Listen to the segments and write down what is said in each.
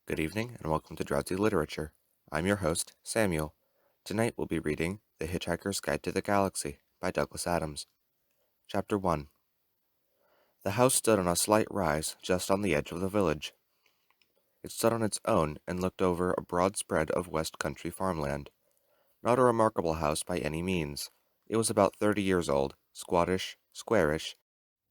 Good evening and welcome to Drowsy Literature. I'm your host, Samuel. Tonight we'll be reading The Hitchhiker's Guide to the Galaxy by Douglas Adams. Chapter 1. The house stood on a slight rise just on the edge of the village. It stood on its own and looked over a broad spread of West Country farmland. Not a remarkable house by any means. It was about 30 years old, squattish, squarish,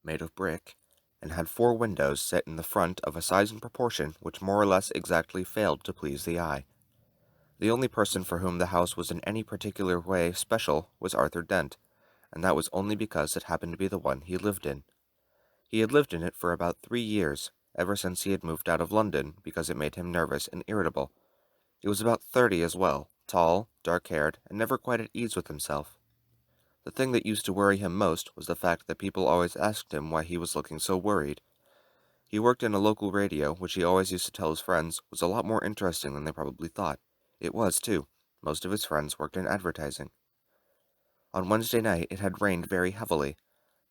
made of brick, and had 4 windows set in the front of a size and proportion which more or less exactly failed to please the eye. The only person for whom the house was in any particular way special was Arthur Dent, and that was only because it happened to be the one he lived in. He had lived in it for about 3 years, ever since he had moved out of London, because it made him nervous and irritable. He was about 30 as well, tall, dark-haired, and never quite at ease with himself. The thing that used to worry him most was the fact that people always asked him why he was looking so worried. He worked in a local radio, which he always used to tell his friends was a lot more interesting than they probably thought. It was, too. Most of his friends worked in advertising. On Wednesday night it had rained very heavily.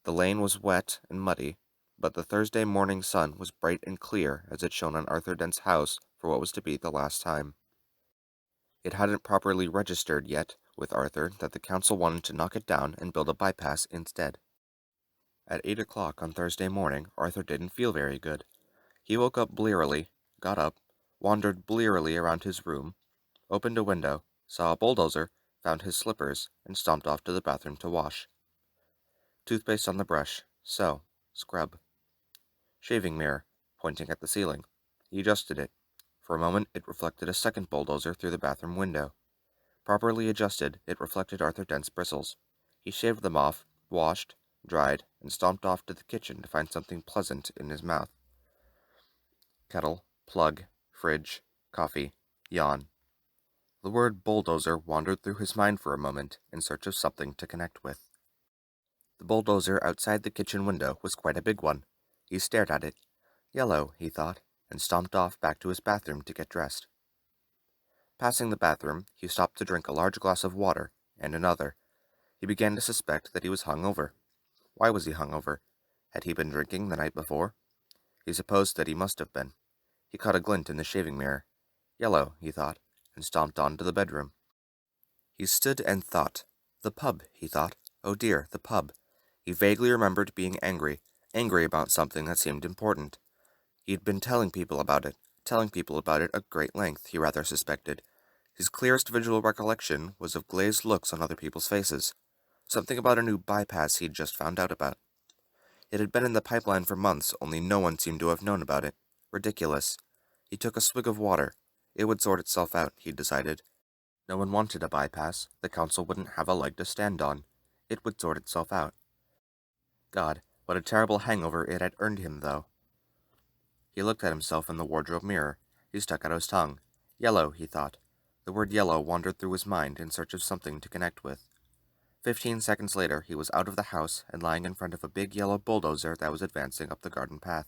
The lane was wet and muddy, but the Thursday morning sun was bright and clear as it shone on Arthur Dent's house for what was to be the last time. It hadn't properly registered yet with Arthur that the council wanted to knock it down and build a bypass instead. At 8 o'clock on Thursday morning, Arthur didn't feel very good. He woke up blearily, got up, wandered blearily around his room, opened a window, saw a bulldozer, found his slippers, and stomped off to the bathroom to wash. Toothpaste on the brush. So, scrub. Shaving mirror, pointing at the ceiling. He adjusted it. For a moment, it reflected a second bulldozer through the bathroom window. Properly adjusted, it reflected Arthur Dent's bristles. He shaved them off, washed, dried, and stomped off to the kitchen to find something pleasant in his mouth. Kettle, plug, fridge, coffee, yawn. The word bulldozer wandered through his mind for a moment in search of something to connect with. The bulldozer outside the kitchen window was quite a big one. He stared at it. Yellow, he thought, and stomped off back to his bathroom to get dressed. Passing the bathroom, he stopped to drink a large glass of water, and another. He began to suspect that he was hungover. Why was he hungover? Had he been drinking the night before? He supposed that he must have been. He caught a glint in the shaving mirror. Yellow, he thought, and stomped on to the bedroom. He stood and thought. The pub, he thought. Oh dear, the pub. He vaguely remembered being angry about something that seemed important. He had been telling people about it at great length, he rather suspected. His clearest visual recollection was of glazed looks on other people's faces. Something about a new bypass he'd just found out about. It had been in the pipeline for months, only no one seemed to have known about it. Ridiculous. He took a swig of water. It would sort itself out, he'd decided. No one wanted a bypass. The council wouldn't have a leg to stand on. It would sort itself out. God, what a terrible hangover it had earned him, though. He looked at himself in the wardrobe mirror. He stuck out his tongue. Yellow, he thought. The word yellow wandered through his mind in search of something to connect with. 15 seconds later, he was out of the house and lying in front of a big yellow bulldozer that was advancing up the garden path.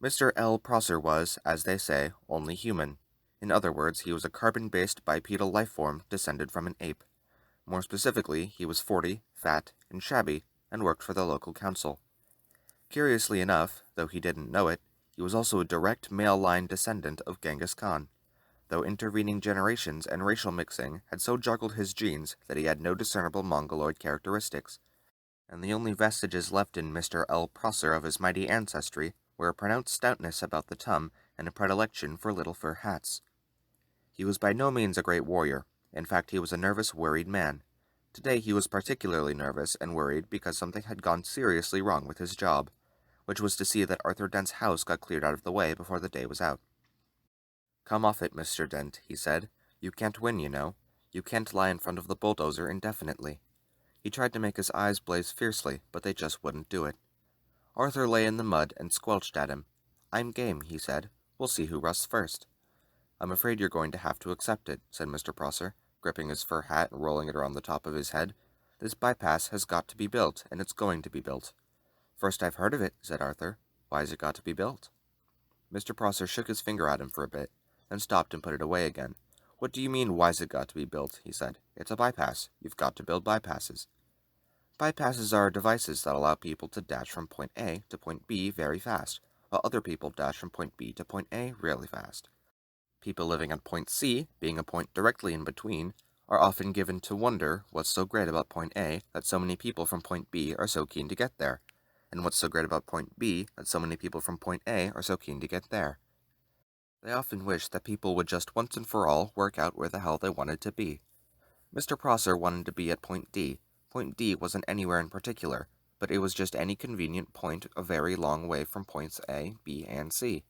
Mr. L. Prosser was, as they say, only human. In other words, he was a carbon-based bipedal life form descended from an ape. More specifically, he was 40, fat, and shabby, and worked for the local council. Curiously enough, though he didn't know it, he was also a direct male-line descendant of Genghis Khan, though intervening generations and racial mixing had so juggled his genes that he had no discernible Mongoloid characteristics, and the only vestiges left in Mr. L. Prosser of his mighty ancestry were a pronounced stoutness about the tum and a predilection for little fur hats. He was by no means a great warrior. In fact, he was a nervous, worried man. Today he was particularly nervous and worried because something had gone seriously wrong with his job, which was to see that Arthur Dent's house got cleared out of the way before the day was out. "Come off it, Mr. Dent," he said. "You can't win, you know. You can't lie in front of the bulldozer indefinitely." He tried to make his eyes blaze fiercely, but they just wouldn't do it. Arthur lay in the mud and squelched at him. "I'm game," he said. "We'll see who rusts first." "I'm afraid you're going to have to accept it," said Mr. Prosser, gripping his fur hat and rolling it around the top of his head. "This bypass has got to be built, and it's going to be built." "First I've heard of it," said Arthur. "Why's it got to be built?" Mr. Prosser shook his finger at him for a bit, then stopped and put it away again. "What do you mean, why's it got to be built?" he said. "It's a bypass. You've got to build bypasses." "Bypasses are devices that allow people to dash from point A to point B very fast. while other people dash from point B to point A really fast. People living at point C, being a point directly in between, are often given to wonder what's so great about point A that so many people from point B are so keen to get there, and what's so great about point B that so many people from point A are so keen to get there. They often wish that people would just once and for all work out where the hell they wanted to be. Mr. Prosser wanted to be at point D. Point D wasn't anywhere in particular, but it was just any convenient point a very long way from points A, B, and C.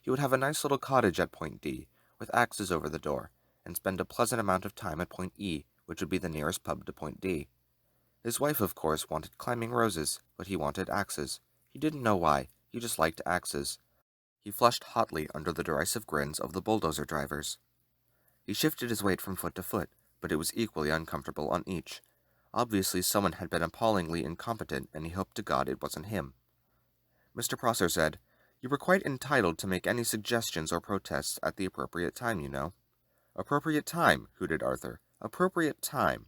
He would have a nice little cottage at point D, with axes over the door, and spend a pleasant amount of time at point E, which would be the nearest pub to point D. His wife, of course, wanted climbing roses, but he wanted axes. He didn't know why, he just liked axes. He flushed hotly under the derisive grins of the bulldozer drivers. He shifted his weight from foot to foot, but it was equally uncomfortable on each. Obviously someone had been appallingly incompetent, and he hoped to God it wasn't him. Mr. Prosser said, "You were quite entitled to make any suggestions or protests at the appropriate time, you know." "Appropriate time," hooted Arthur. "Appropriate time.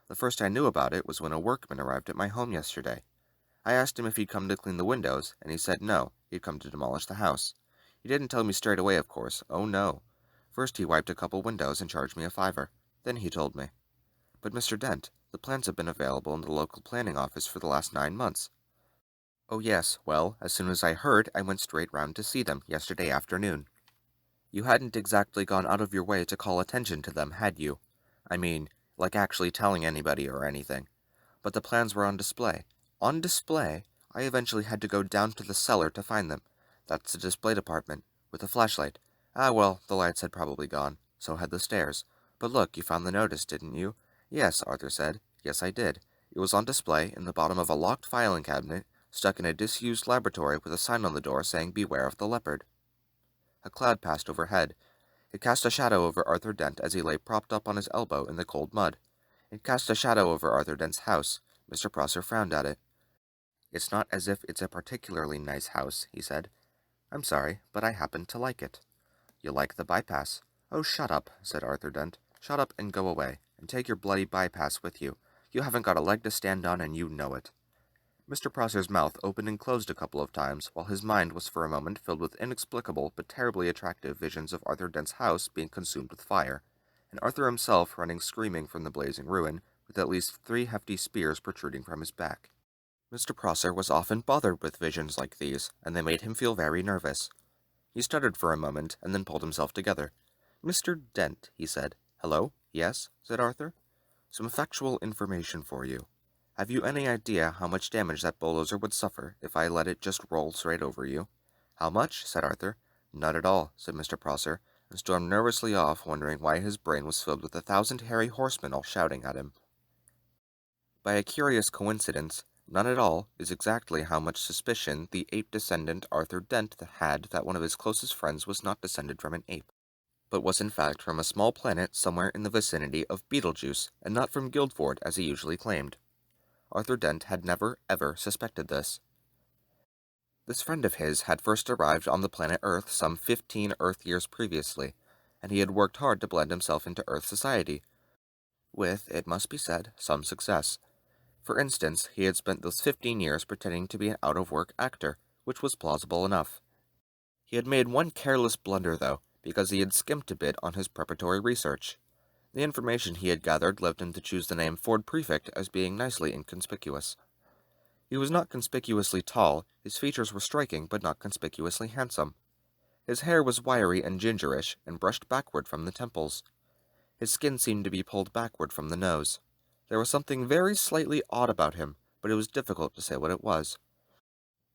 The first I knew about it was when a workman arrived at my home yesterday. I asked him if he'd come to clean the windows, and he said no, he'd come to demolish the house. He didn't tell me straight away, of course. Oh, no. First he wiped a couple windows and charged me a $5. Then he told me. But, Mr. Dent, the plans have been available in the local planning office for the last 9 months. Oh, yes, well, as soon as I heard, I went straight round to see them yesterday afternoon. You hadn't exactly gone out of your way to call attention to them, had you? I mean, like actually telling anybody or anything. But the plans were on display. On display? I eventually had to go down to the cellar to find them. That's the display department, with a flashlight. Ah, well, the lights had probably gone. So had the stairs. But look, you found the notice, didn't you? Yes, Arthur said. Yes, I did. It was on display in the bottom of a locked filing cabinet, stuck in a disused laboratory with a sign on the door saying "Beware of the leopard." A cloud passed overhead. It cast a shadow over Arthur Dent as he lay propped up on his elbow in the cold mud. It cast a shadow over Arthur Dent's house. Mr. Prosser frowned at it. "It's not as if it's a particularly nice house," he said. "I'm sorry, but I happen to like it." "You like the bypass?" "Oh, shut up," said Arthur Dent. "Shut up and go away, and take your bloody bypass with you. You haven't got a leg to stand on, and you know it." Mr. Prosser's mouth opened and closed a couple of times, while his mind was for a moment filled with inexplicable but terribly attractive visions of Arthur Dent's house being consumed with fire, and Arthur himself running screaming from the blazing ruin, with at least 3 hefty spears protruding from his back. Mr. Prosser was often bothered with visions like these, and they made him feel very nervous. He stuttered for a moment, and then pulled himself together. "Mr. Dent," he said. "Hello? Yes?" said Arthur. "Some factual information for you. Have you any idea how much damage that bulldozer would suffer if I let it just roll straight over you?" "How much?" said Arthur. "Not at all," said Mr. Prosser, and stormed nervously off, wondering why his brain was filled with 1,000 hairy horsemen all shouting at him. By a curious coincidence, "none at all" is exactly how much suspicion the ape descendant Arthur Dent had that one of his closest friends was not descended from an ape, but was in fact from a small planet somewhere in the vicinity of Betelgeuse, and not from Guildford as he usually claimed. Arthur Dent had never, ever suspected this. This friend of his had first arrived on the planet Earth some 15 Earth years previously, and he had worked hard to blend himself into Earth society, with, it must be said, some success. For instance, he had spent those 15 years pretending to be an out-of-work actor, which was plausible enough. He had made one careless blunder, though, because he had skimped a bit on his preparatory research. The information he had gathered led him to choose the name Ford Prefect as being nicely inconspicuous. He was not conspicuously tall, his features were striking but not conspicuously handsome. His hair was wiry and gingerish, and brushed backward from the temples. His skin seemed to be pulled backward from the nose. There was something very slightly odd about him, but it was difficult to say what it was.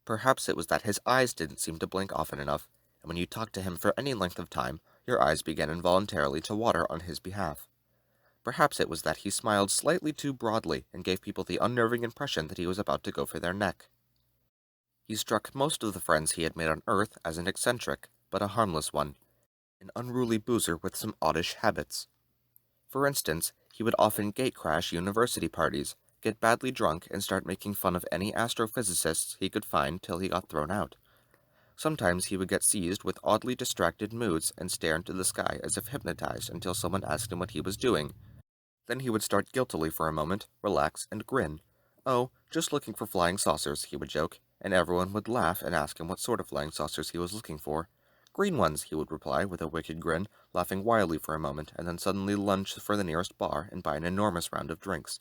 Perhaps it was that his eyes didn't seem to blink often enough, and when you talked to him for any length of time, your eyes began involuntarily to water on his behalf. Perhaps it was that he smiled slightly too broadly and gave people the unnerving impression that he was about to go for their neck. He struck most of the friends he had made on Earth as an eccentric, but a harmless one, an unruly boozer with some oddish habits. For instance, he would often gate-crash university parties, get badly drunk, and start making fun of any astrophysicists he could find till he got thrown out. Sometimes he would get seized with oddly distracted moods and stare into the sky as if hypnotized until someone asked him what he was doing. Then he would start guiltily for a moment, relax, and grin. "Oh, just looking for flying saucers," he would joke. and everyone would laugh and ask him what sort of flying saucers he was looking for. Green ones, he would reply with a wicked grin, laughing wildly for a moment, and then suddenly lunge for the nearest bar and buy an enormous round of drinks.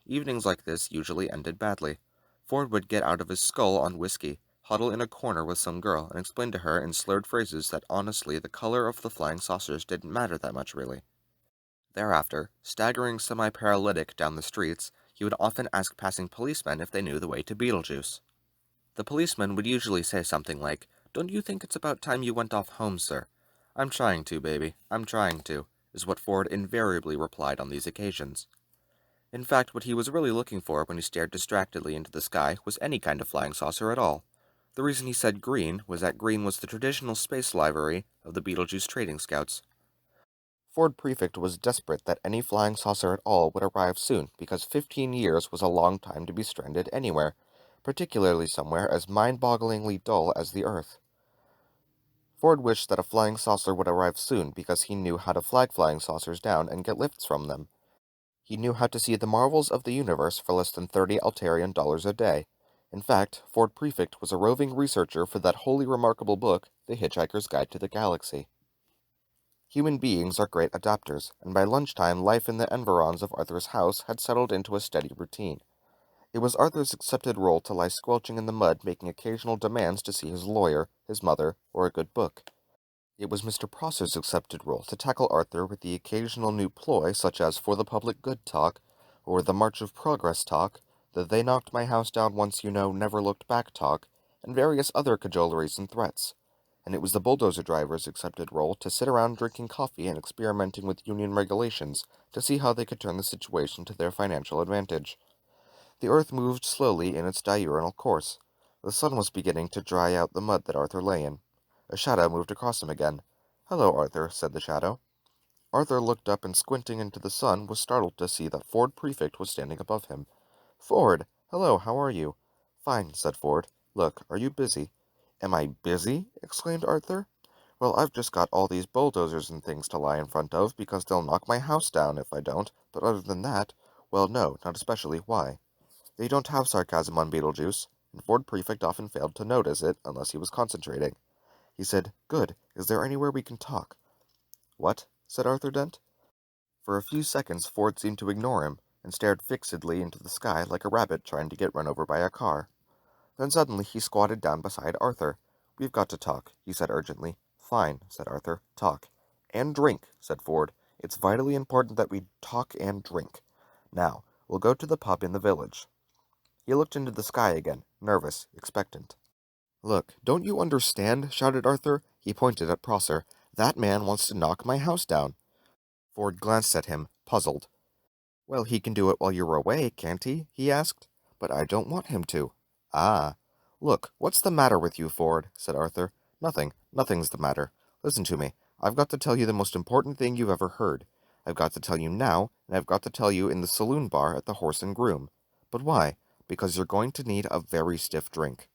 Evenings like this usually ended badly. Ford would get out of his skull on whiskey, huddle in a corner with some girl, and explain to her in slurred phrases that honestly the color of the flying saucers didn't matter that much really. Thereafter, staggering semi-paralytic down the streets, he would often ask passing policemen if they knew the way to Beetlejuice. The policeman would usually say something like, "Don't you think it's about time you went off home, sir?" "I'm trying to, baby, I'm trying to," is what Ford invariably replied on these occasions. In fact, what he was really looking for when he stared distractedly into the sky was any kind of flying saucer at all. The reason he said green was that green was the traditional space livery of the Beetlejuice Trading Scouts. Ford Prefect was desperate that any flying saucer at all would arrive soon, because 15 years was a long time to be stranded anywhere, particularly somewhere as mind-bogglingly dull as the Earth. Ford wished that a flying saucer would arrive soon because he knew how to flag flying saucers down and get lifts from them. He knew how to see the marvels of the universe for less than 30 Altarian dollars a day. In fact, Ford Prefect was a roving researcher for that wholly remarkable book, The Hitchhiker's Guide to the Galaxy. Human beings are great adapters, and by lunchtime life in the environs of Arthur's house had settled into a steady routine. It was Arthur's accepted role to lie squelching in the mud making occasional demands to see his lawyer, his mother, or a good book. It was Mr. Prosser's accepted role to tackle Arthur with the occasional new ploy such as for the public good talk, or the March of Progress talk, the they knocked my house down once you know never looked back talk, and various other cajoleries and threats. And it was the bulldozer driver's accepted role to sit around drinking coffee and experimenting with union regulations to see how they could turn the situation to their financial advantage. The earth moved slowly in its diurnal course. The sun was beginning to dry out the mud that Arthur lay in. A shadow moved across him again. "Hello, Arthur," said the shadow. Arthur looked up and squinting into the sun was startled to see that Ford Prefect was standing above him. "Ford! Hello, how are you?" "Fine," said Ford. "Look, are you busy?" "Am I busy?" exclaimed Arthur. "Well, I've just got all these bulldozers and things to lie in front of because they'll knock my house down if I don't, but other than that, well, no, not especially. Why?" They don't have sarcasm on Beetlejuice, and Ford Prefect often failed to notice it unless he was concentrating. He said, "Good. Is there anywhere we can talk?" "What?" said Arthur Dent. For a few seconds Ford seemed to ignore him, and stared fixedly into the sky like a rabbit trying to get run over by a car. Then suddenly he squatted down beside Arthur. "We've got to talk," he said urgently. "Fine," said Arthur. "Talk." "And drink," said Ford. "It's vitally important that we talk and drink. Now, we'll go to the pub in the village." He looked into the sky again, nervous, expectant. "Look, don't you understand?" shouted Arthur. He pointed at Prosser. "That man wants to knock my house down." Ford glanced at him, puzzled. "Well, he can do it while you're away, can't he asked. "But I don't want him to." "Ah." "Look, what's the matter with you, Ford?" said Arthur. Nothing's the matter. Listen to me. I've got to tell you the most important thing you've ever heard. I've got to tell you now, and I've got to tell you in the saloon bar at the Horse and Groom. But why? Because you're going to need a very stiff drink."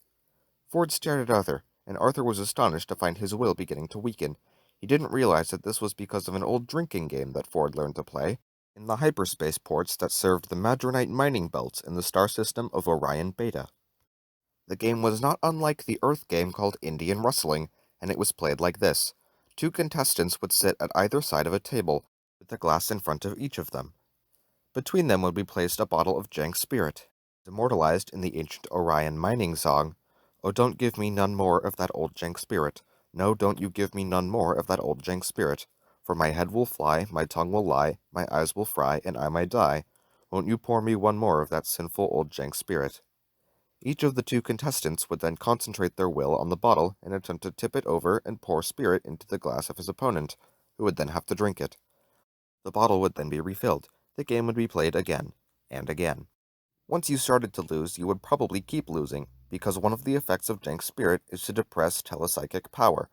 Ford stared at Arthur, and Arthur was astonished to find his will beginning to weaken. He didn't realize that this was because of an old drinking game that Ford learned to play in the hyperspace ports that served the Madronite mining belts in the star system of Orion Beta. The game was not unlike the Earth game called Indian Rustling, and it was played like this. Two contestants would sit at either side of a table, with a glass in front of each of them. Between them would be placed a bottle of jank spirit, immortalized in the ancient Orion mining song, "Oh, don't give me none more of that old jank spirit. No, don't you give me none more of that old jank spirit. For my head will fly, my tongue will lie, my eyes will fry, and I might die. Won't you pour me one more of that sinful old jank spirit?" Each of the two contestants would then concentrate their will on the bottle and attempt to tip it over and pour spirit into the glass of his opponent, who would then have to drink it. The bottle would then be refilled. The game would be played again and again. Once you started to lose, you would probably keep losing, because one of the effects of jank spirit is to depress telepsychic power.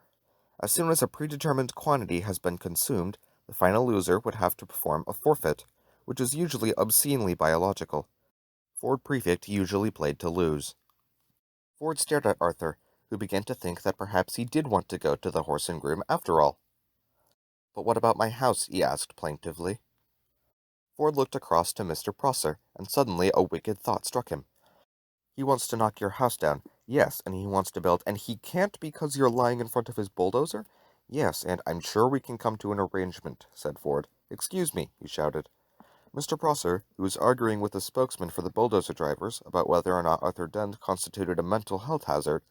As soon as a predetermined quantity has been consumed, the final loser would have to perform a forfeit, which is usually obscenely biological. Ford Prefect usually played to lose. Ford stared at Arthur, who began to think that perhaps he did want to go to the Horse and Groom after all. "But what about my house?" he asked plaintively. Ford looked across to Mr. Prosser, and suddenly a wicked thought struck him. He wants to knock your house down. Yes, and he wants to build, and he can't because you're lying in front of his bulldozer? Yes, and I'm sure we can come to an arrangement, said Ford. Excuse me, he shouted. Mr. Prosser, who was arguing with the spokesman for the bulldozer drivers about whether or not Arthur Dent constituted a mental health hazard,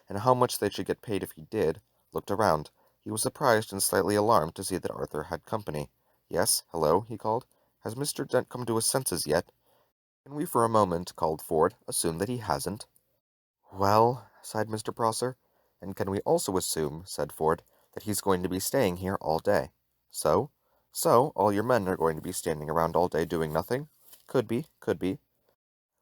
and how much they should get paid if he did, looked around. He was surprised and slightly alarmed to see that Arthur had company. Yes, hello, he called. Has Mr. Dent come to his senses yet? Can we for a moment, called Ford, assume that he hasn't? Well, sighed Mr. Prosser, and can we also assume, said Ford, that he's going to be staying here all day? So? So, all your men are going to be standing around all day doing nothing? Could be, could be.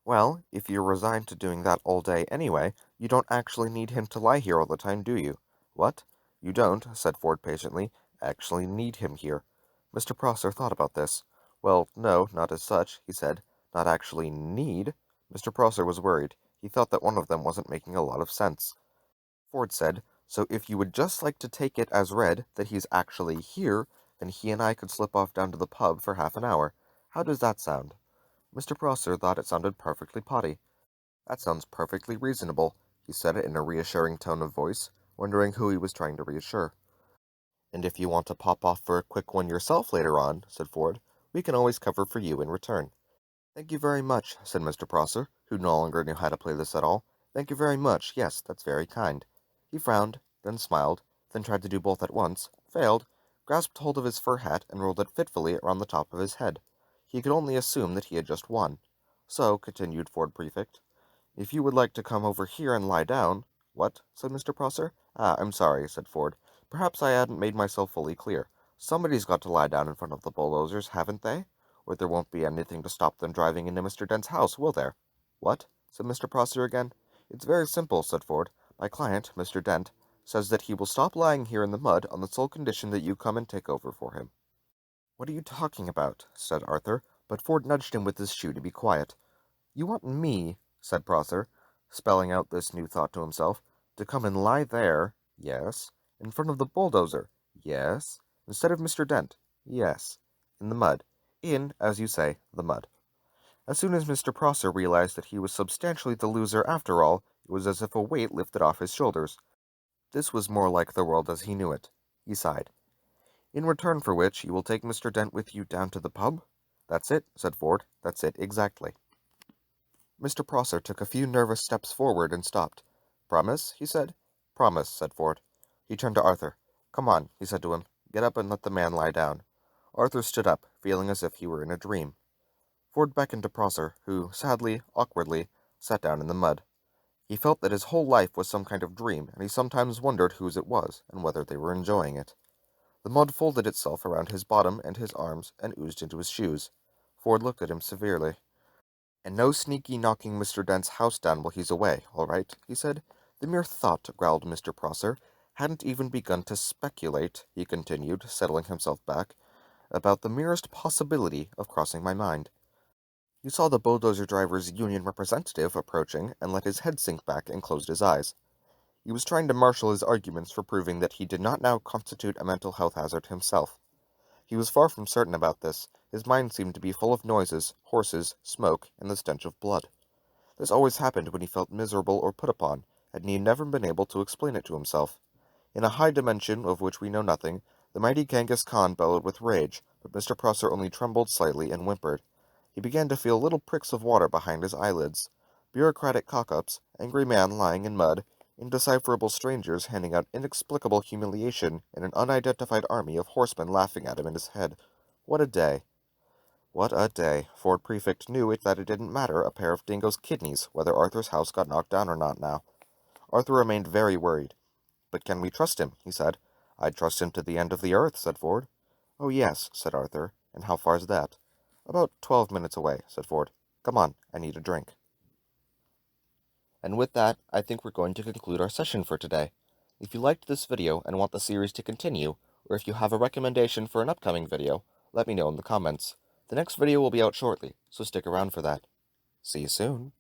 Well, if you're resigned to doing that all day anyway, you don't actually need him to lie here all the time, do you? What? You don't, said Ford patiently, actually need him here. Mr. Prosser thought about this. Well, no, not as such, he said. Not actually need? Mr. Prosser was worried. He thought that one of them wasn't making a lot of sense. Ford said, so if you would just like to take it as read that he's actually here, then he and I could slip off down to the pub for half an hour. How does that sound? Mr. Prosser thought it sounded perfectly potty. That sounds perfectly reasonable, he said it in a reassuring tone of voice, wondering who he was trying to reassure. And if you want to pop off for a quick one yourself later on, said Ford, we can always cover for you in return. Thank you very much, said Mr. Prosser, who no longer knew how to play this at all. Thank you very much, yes, that's very kind. He frowned, then smiled, then tried to do both at once, failed, grasped hold of his fur hat and rolled it fitfully around the top of his head. He could only assume that he had just won. So, continued Ford Prefect, if you would like to come over here and lie down— What? Said Mr. Prosser. Ah, I'm sorry, said Ford. Perhaps I hadn't made myself fully clear. Somebody's got to lie down in front of the bulldozers, haven't they? Or there won't be anything to stop them driving into Mr. Dent's house, will there? What? Said Mr. Prosser again. It's very simple, said Ford. My client, Mr. Dent, says that he will stop lying here in the mud on the sole condition that you come and take over for him. What are you talking about? Said Arthur, but Ford nudged him with his shoe to be quiet. You want me, said Prosser, spelling out this new thought to himself, to come and lie there, yes, in front of the bulldozer, yes, instead of Mr. Dent, yes, in the mud, in, as you say, the mud. As soon as Mr. Prosser realized that he was substantially the loser after all, it was as if a weight lifted off his shoulders. This was more like the world as he knew it. He sighed. In return for which, you will take Mr. Dent with you down to the pub? That's it, said Ford. That's it, exactly. Mr. Prosser took a few nervous steps forward and stopped. Promise? He said. Promise, said Ford. He turned to Arthur. Come on, he said to him. Get up and let the man lie down. Arthur stood up, feeling as if he were in a dream. Ford beckoned to Prosser, who, sadly, awkwardly, sat down in the mud. He felt that his whole life was some kind of dream, and he sometimes wondered whose it was, and whether they were enjoying it. The mud folded itself around his bottom and his arms, and oozed into his shoes. Ford looked at him severely. And no sneaky knocking Mr. Dent's house down while he's away, all right, he said. The mere thought, growled Mr. Prosser, hadn't even begun to speculate, he continued, settling himself back, about the merest possibility of crossing my mind. He saw the bulldozer driver's union representative approaching and let his head sink back and closed his eyes. He was trying to marshal his arguments for proving that he did not now constitute a mental health hazard himself. He was far from certain about this. His mind seemed to be full of noises, horses, smoke, and the stench of blood. This always happened when he felt miserable or put upon, and he had never been able to explain it to himself. In a high dimension of which we know nothing, the mighty Genghis Khan bellowed with rage, but Mr. Prosser only trembled slightly and whimpered. He began to feel little pricks of water behind his eyelids. Bureaucratic cock-ups, angry man lying in mud, indecipherable strangers handing out inexplicable humiliation, and an unidentified army of horsemen laughing at him in his head. What a day! What a day! Ford Prefect knew it that it didn't matter a pair of dingo's kidneys whether Arthur's house got knocked down or not now. Arthur remained very worried. But can we trust him? He said. I'd trust him to the end of the earth, said Ford. Oh, yes, said Arthur. And how far's that? About 12 minutes away, said Ford. Come on, I need a drink. And with that, I think we're going to conclude our session for today. If you liked this video and want the series to continue, or if you have a recommendation for an upcoming video, let me know in the comments. The next video will be out shortly, so stick around for that. See you soon.